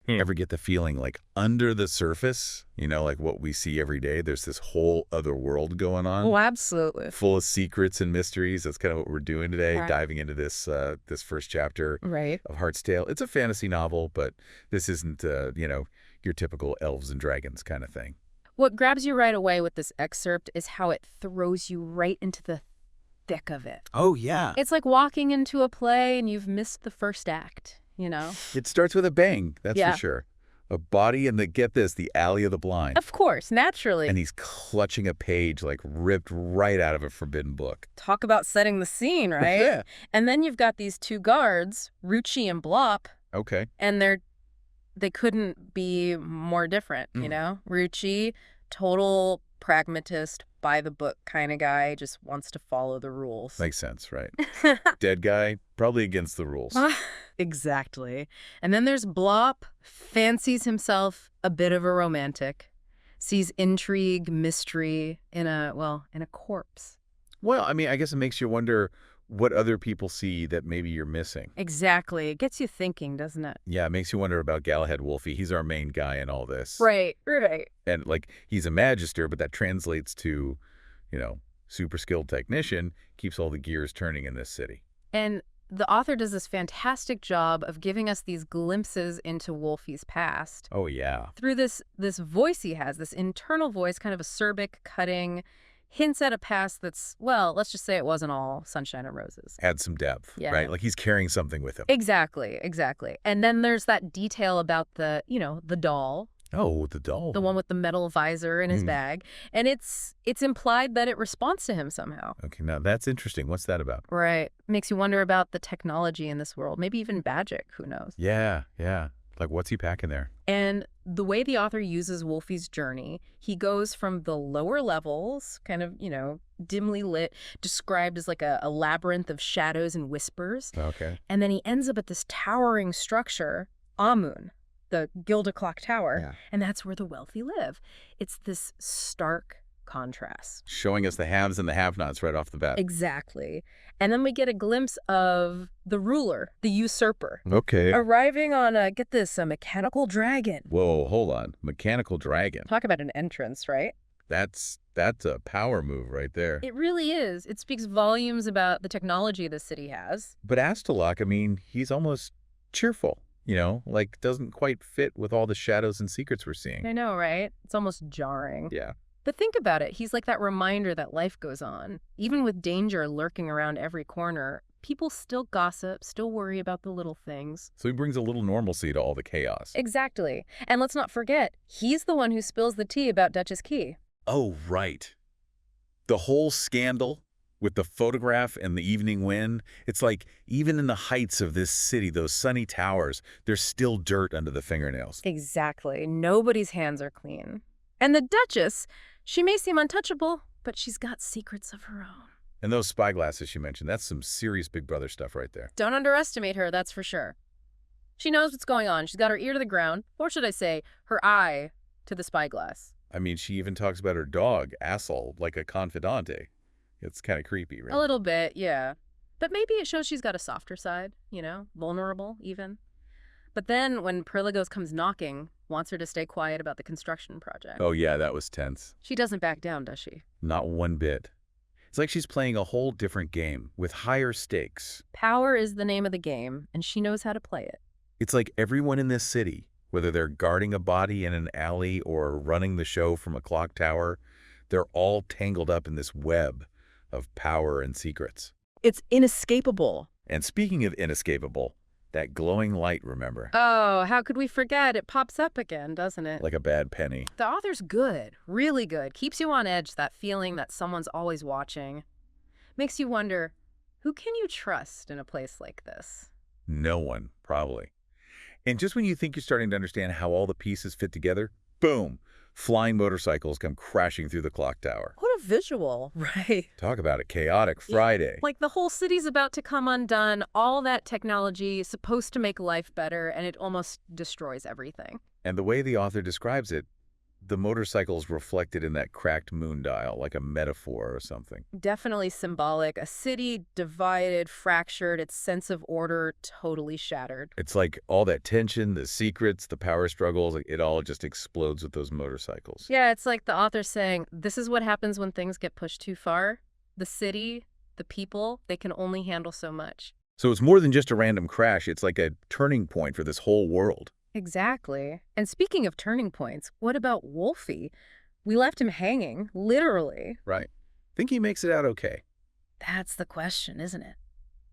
Ever get the feeling like under the surface, like what we see every day, there's this whole other world going on? Oh, absolutely. Full of secrets and mysteries. That's kind of what we're doing today, Right. diving into this first chapter Right. of Heart's Tale. It's a fantasy novel, but this isn't, your typical elves and dragons kind of thing. What grabs you right away with this excerpt is how it throws you right into the thick of it. Oh, yeah. It's like walking into a play and you've missed the first act, It starts with a bang, that's Yeah. for sure. A body in get this, the alley of the blind. Of course, naturally. And he's clutching a page like ripped right out of a forbidden book. Talk about setting the scene, right? Yeah. And then you've got these two guards, Ruchi and Blop, Okay. and they couldn't be more different, Ruchi, total pragmatist, by the book kind of guy, just wants to follow the rules. Makes sense, right? Dead guy, probably against the rules. Exactly. And then there's Blop, fancies himself a bit of a romantic, sees intrigue, mystery in a corpse. Well, I guess it makes you wonder what other people see that maybe you're missing. Exactly. It gets you thinking, doesn't it? Yeah, it makes you wonder about Galahad Wolfie. He's our main guy in all this. Right. And he's a magister, but that translates to, super skilled technician, keeps all the gears turning in this city. And the author does this fantastic job of giving us these glimpses into Wolfie's past. Oh, yeah. Through this voice he has, this internal voice, kind of acerbic, cutting, hints at a past that's, let's just say it wasn't all sunshine and roses. Add some depth, Yeah. right? Like he's carrying something with him. Exactly. And then there's that detail about the doll. Oh, the doll. The one with the metal visor in his bag. And it's implied that it responds to him somehow. Okay, now that's interesting. What's that about? Right. Makes you wonder about the technology in this world. Maybe even magic. Who knows? Yeah. Like, what's he packing there? And the way the author uses Wolfie's journey, he goes from the lower levels, kind of, dimly lit, described as like a labyrinth of shadows and whispers. Okay. And then he ends up at this towering structure, Amun, the Gilda Clock Tower. Yeah. And that's where the wealthy live. It's this stark contrast. Showing us the haves and the have-nots right off the bat. Exactly. And then we get a glimpse of the ruler, the usurper. Okay. Arriving on a mechanical dragon. Whoa, hold on. Mechanical dragon. Talk about an entrance, right? That's a power move right there. It really is. It speaks volumes about the technology the city has. But Astalok, he's almost cheerful, doesn't quite fit with all the shadows and secrets we're seeing. I know, right? It's almost jarring. Yeah. But think about it. He's like that reminder that life goes on. Even with danger lurking around every corner, people still gossip, still worry about the little things. So he brings a little normalcy to all the chaos. Exactly. And let's not forget, he's the one who spills the tea about Duchess Key. Oh, right. The whole scandal with the photograph and the evening wind, it's like even in the heights of this city, those sunny towers, there's still dirt under the fingernails. Exactly. Nobody's hands are clean. And the Duchess, she may seem untouchable, but she's got secrets of her own. And those spyglasses you mentioned, that's some serious Big Brother stuff right there. Don't underestimate her, that's for sure. She knows what's going on. She's got her ear to the ground, or should I say, her eye to the spyglass. She even talks about her dog, Assel, like a confidante. It's kind of creepy, really. A little bit, yeah. But maybe it shows she's got a softer side, vulnerable even. But then when Perligos comes knocking, wants her to stay quiet about the construction project. Oh, yeah, that was tense. She doesn't back down, does she? Not one bit. It's like she's playing a whole different game with higher stakes. Power is the name of the game, and she knows how to play it. It's like everyone in this city, whether they're guarding a body in an alley or running the show from a clock tower, they're all tangled up in this web of power and secrets. It's inescapable. And speaking of inescapable, that glowing light, remember? Oh, how could we forget? It pops up again, doesn't it? Like a bad penny. The author's good, really good. Keeps you on edge, that feeling that someone's always watching. Makes you wonder, who can you trust in a place like this? No one, probably. And just when you think you're starting to understand how all the pieces fit together, boom, flying motorcycles come crashing through the clock tower. What a visual, right? Talk about a chaotic Friday. Like the whole city's about to come undone, all that technology is supposed to make life better, and it almost destroys everything. And the way the author describes it, the motorcycle's reflected in that cracked moon dial, like a metaphor or something. Definitely symbolic. A city divided, fractured, its sense of order totally shattered. It's like all that tension, the secrets, the power struggles, like, it all just explodes with those motorcycles. Yeah, it's like the author saying, this is what happens when things get pushed too far. The city, the people, they can only handle so much. So it's more than just a random crash. It's like a turning point for this whole world. Exactly. And speaking of turning points, what about Wolfie? We left him hanging, literally. Right. Think he makes it out okay. That's the question, isn't it?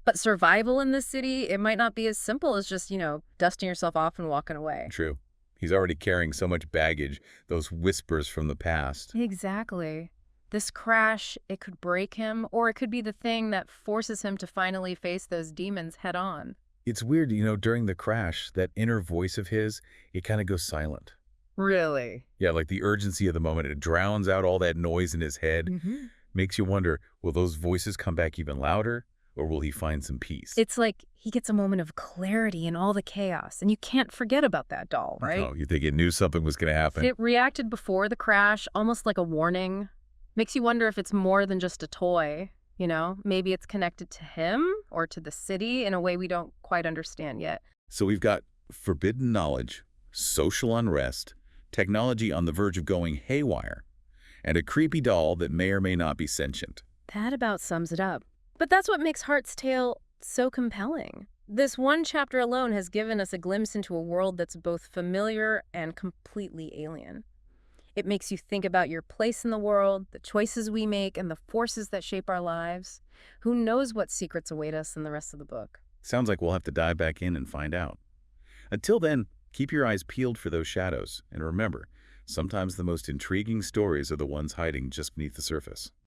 But survival in this city, it might not be as simple as just, dusting yourself off and walking away. True. He's already carrying so much baggage, those whispers from the past. Exactly. This crash, it could break him, or it could be the thing that forces him to finally face those demons head on. It's weird, during the crash, that inner voice of his, it kind of goes silent. Really? Yeah, like the urgency of the moment, it drowns out all that noise in his head. Mm-hmm. Makes you wonder, will those voices come back even louder, or will he find some peace? It's like he gets a moment of clarity in all the chaos, and you can't forget about that doll, right? Oh, you think it knew something was going to happen? It reacted before the crash, almost like a warning. Makes you wonder if it's more than just a toy, Maybe it's connected to him or to the city in a way we don't quite understand yet. So we've got forbidden knowledge, social unrest, technology on the verge of going haywire, and a creepy doll that may or may not be sentient. That about sums it up. But that's what makes Heart's Tale so compelling. This one chapter alone has given us a glimpse into a world that's both familiar and completely alien. It makes you think about your place in the world, the choices we make, and the forces that shape our lives. Who knows what secrets await us in the rest of the book? Sounds like we'll have to dive back in and find out. Until then, keep your eyes peeled for those shadows, and remember, sometimes the most intriguing stories are the ones hiding just beneath the surface.